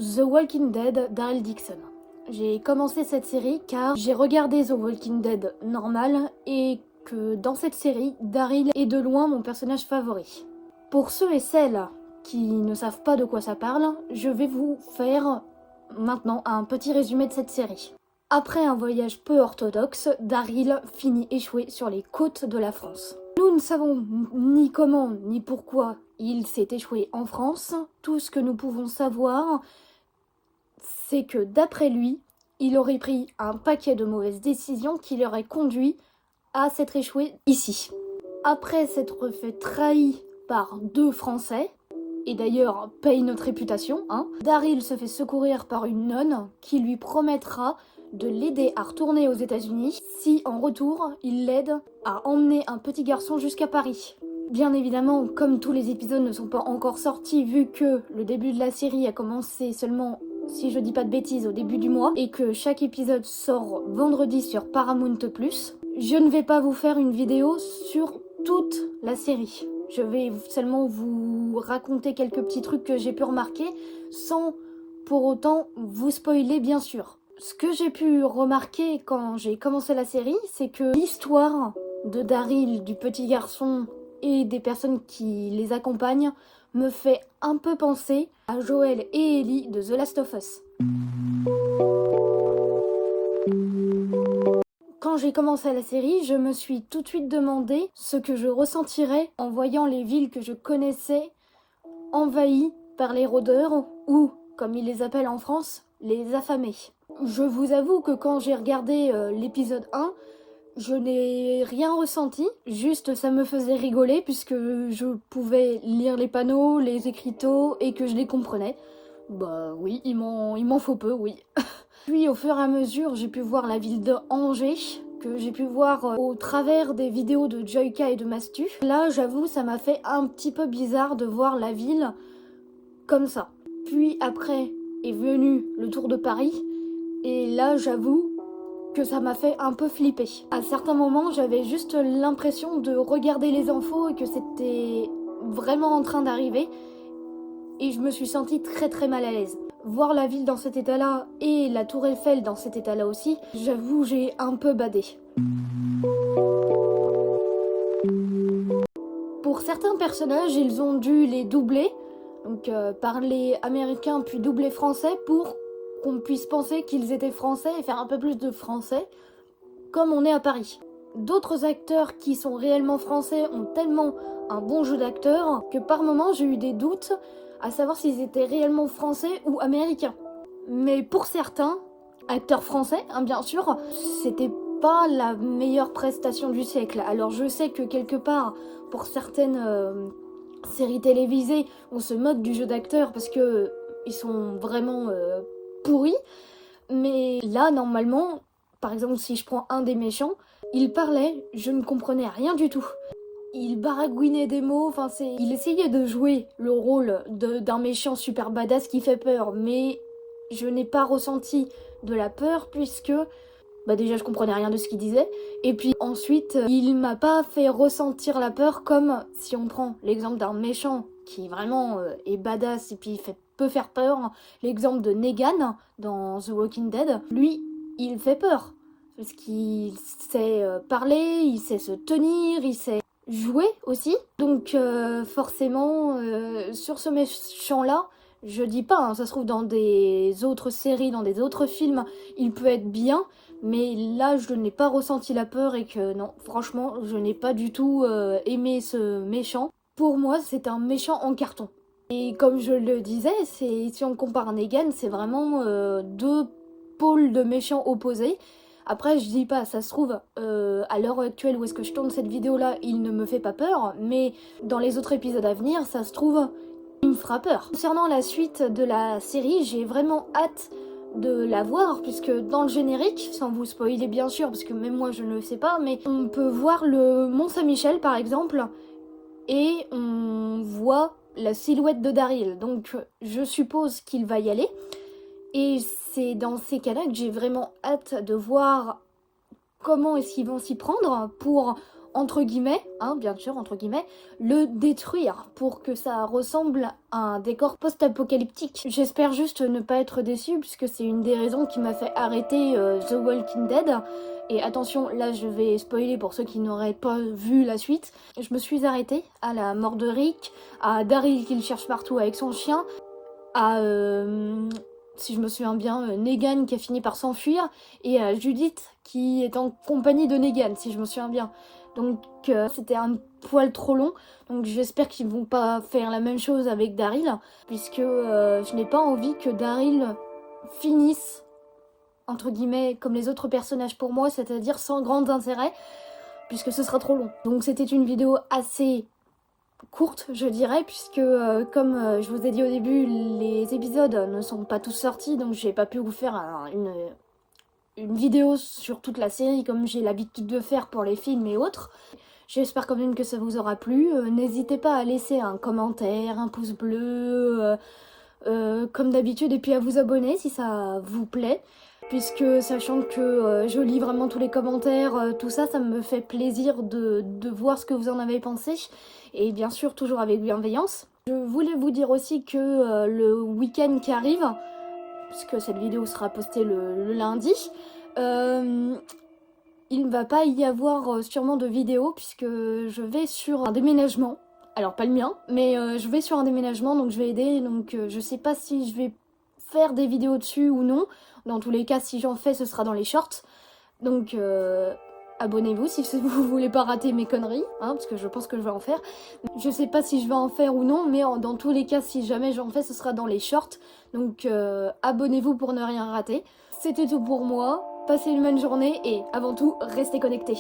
The Walking Dead, Daryl Dixon. J'ai commencé cette série car j'ai regardé The Walking Dead normal et que dans cette série, Daryl est de loin mon personnage favori. Pour ceux et celles qui ne savent pas de quoi ça parle, je vais vous faire maintenant un petit résumé de cette série. Après un voyage peu orthodoxe, Daryl finit échoué sur les côtes de la France. Nous ne savons ni comment ni pourquoi il s'est échoué en France. Tout ce que nous pouvons savoir, c'est que d'après lui, il aurait pris un paquet de mauvaises décisions qui l'auraient conduit à s'être échoué ici. Après s'être fait trahi par 2 Français, et d'ailleurs paye notre réputation, Daryl se fait secourir par une nonne qui lui promettra de l'aider à retourner aux États-Unis si en retour il l'aide à emmener un petit garçon jusqu'à Paris. Bien évidemment, comme tous les épisodes ne sont pas encore sortis, vu que le début de la série a commencé seulement, si je dis pas de bêtises, au début du mois, et que chaque épisode sort vendredi sur Paramount+, je ne vais pas vous faire une vidéo sur toute la série. Je vais seulement vous raconter quelques petits trucs que j'ai pu remarquer, sans pour autant vous spoiler bien sûr. Ce que j'ai pu remarquer quand j'ai commencé la série, c'est que l'histoire de Daryl, du petit garçon et des personnes qui les accompagnent me fait un peu penser à Joel et Ellie de The Last of Us. Quand j'ai commencé la série, je me suis tout de suite demandé ce que je ressentirais en voyant les villes que je connaissais envahies par les rôdeurs ou, comme ils les appellent en France, les affamés. Je vous avoue que quand j'ai regardé l'épisode 1, je n'ai rien ressenti, juste ça me faisait rigoler puisque je pouvais lire les panneaux, les écriteaux et que je les comprenais. Bah oui, il m'en faut peu, oui. Puis au fur et à mesure, j'ai pu voir la ville de Angers, que j'ai pu voir au travers des vidéos de Joyka et de Mastu. Là, j'avoue, ça m'a fait un petit peu bizarre de voir la ville comme ça. Puis après est venu le Tour de Paris, et là, j'avoue que ça m'a fait un peu flipper. À certains moments, j'avais juste l'impression de regarder les infos et que c'était vraiment en train d'arriver, et je me suis sentie très très mal à l'aise. Voir la ville dans cet état-là et la tour Eiffel dans cet état-là aussi, j'avoue, j'ai un peu badé. Pour certains personnages, ils ont dû les doubler, donc parler américain puis doubler français pour qu'on puisse penser qu'ils étaient français et faire un peu plus de français, comme on est à Paris. D'autres acteurs qui sont réellement français ont tellement un bon jeu d'acteur que par moments j'ai eu des doutes à savoir s'ils étaient réellement français ou américains. Mais pour certains, acteurs français, bien sûr, c'était pas la meilleure prestation du siècle. Alors je sais que quelque part, pour certaines séries télévisées, on se moque du jeu d'acteur parce que ils sont vraiment pourris. Mais là, normalement, par exemple, si je prends un des méchants, il parlait, je ne comprenais rien du tout. Il baragouinait des mots, il essayait de jouer le rôle d'un méchant super badass qui fait peur, mais je n'ai pas ressenti de la peur puisque, déjà je comprenais rien de ce qu'il disait, et puis ensuite, il m'a pas fait ressentir la peur comme si on prend l'exemple d'un méchant qui vraiment est badass et puis peut faire peur, l'exemple de Negan dans The Walking Dead, lui, il fait peur. Parce qu'il sait parler, il sait se tenir, il sait jouer aussi. Donc forcément, sur ce méchant-là, je dis pas, ça se trouve dans des autres séries, dans des autres films, il peut être bien, mais là je n'ai pas ressenti la peur et que non, franchement, je n'ai pas du tout aimé ce méchant. Pour moi, c'est un méchant en carton. Et comme je le disais, si on compare à Negan, c'est vraiment 2 pôles de méchants opposés. Après, je dis pas, ça se trouve, à l'heure actuelle où est-ce que je tourne cette vidéo-là, il ne me fait pas peur, mais dans les autres épisodes à venir, ça se trouve, il me fera peur. Concernant la suite de la série, j'ai vraiment hâte de la voir, puisque dans le générique, sans vous spoiler bien sûr, parce que même moi je ne le sais pas, mais on peut voir le Mont Saint-Michel par exemple, et on voit la silhouette de Daryl, donc je suppose qu'il va y aller. Et c'est dans ces cas-là que j'ai vraiment hâte de voir comment est-ce qu'ils vont s'y prendre pour entre guillemets, hein, bien sûr, entre guillemets, le détruire pour que ça ressemble à un décor post-apocalyptique. J'espère juste ne pas être déçue puisque c'est une des raisons qui m'a fait arrêter The Walking Dead. Et attention, là je vais spoiler pour ceux qui n'auraient pas vu la suite. Je me suis arrêtée à la mort de Rick, à Daryl qui le cherche partout avec son chien, à, si je me souviens bien, Negan qui a fini par s'enfuir, et à Judith qui est en compagnie de Negan, si je me souviens bien. Donc c'était un poil trop long, donc j'espère qu'ils vont pas faire la même chose avec Daryl, puisque je n'ai pas envie que Daryl finisse, entre guillemets, comme les autres personnages pour moi, c'est-à-dire sans grand intérêt, puisque ce sera trop long. Donc c'était une vidéo assez courte, je dirais, puisque comme je vous ai dit au début, les épisodes ne sont pas tous sortis, donc j'ai pas pu vous faire une vidéo sur toute la série comme j'ai l'habitude de faire pour les films et autres. J'espère quand même que ça vous aura plu. N'hésitez pas à laisser un commentaire, un pouce bleu, comme d'habitude, et puis à vous abonner si ça vous plaît, puisque sachant que je lis vraiment tous les commentaires, tout ça, ça me fait plaisir de voir ce que vous en avez pensé, et bien sûr toujours avec bienveillance. Je voulais vous dire aussi que le week-end qui arrive, puisque cette vidéo sera postée le lundi, il ne va pas y avoir sûrement de vidéo, puisque je vais sur un déménagement. Alors pas le mien, mais je vais sur un déménagement, donc je vais aider, donc je sais pas si je vais faire des vidéos dessus ou non. Dans tous les cas, si j'en fais, ce sera dans les shorts. Donc abonnez-vous si vous voulez pas rater mes conneries, hein, parce que je pense que je vais en faire. Je sais pas si je vais en faire ou non, mais dans tous les cas, si jamais j'en fais, ce sera dans les shorts. Donc abonnez-vous pour ne rien rater. C'était tout pour moi, passez une bonne journée et avant tout, restez connectés.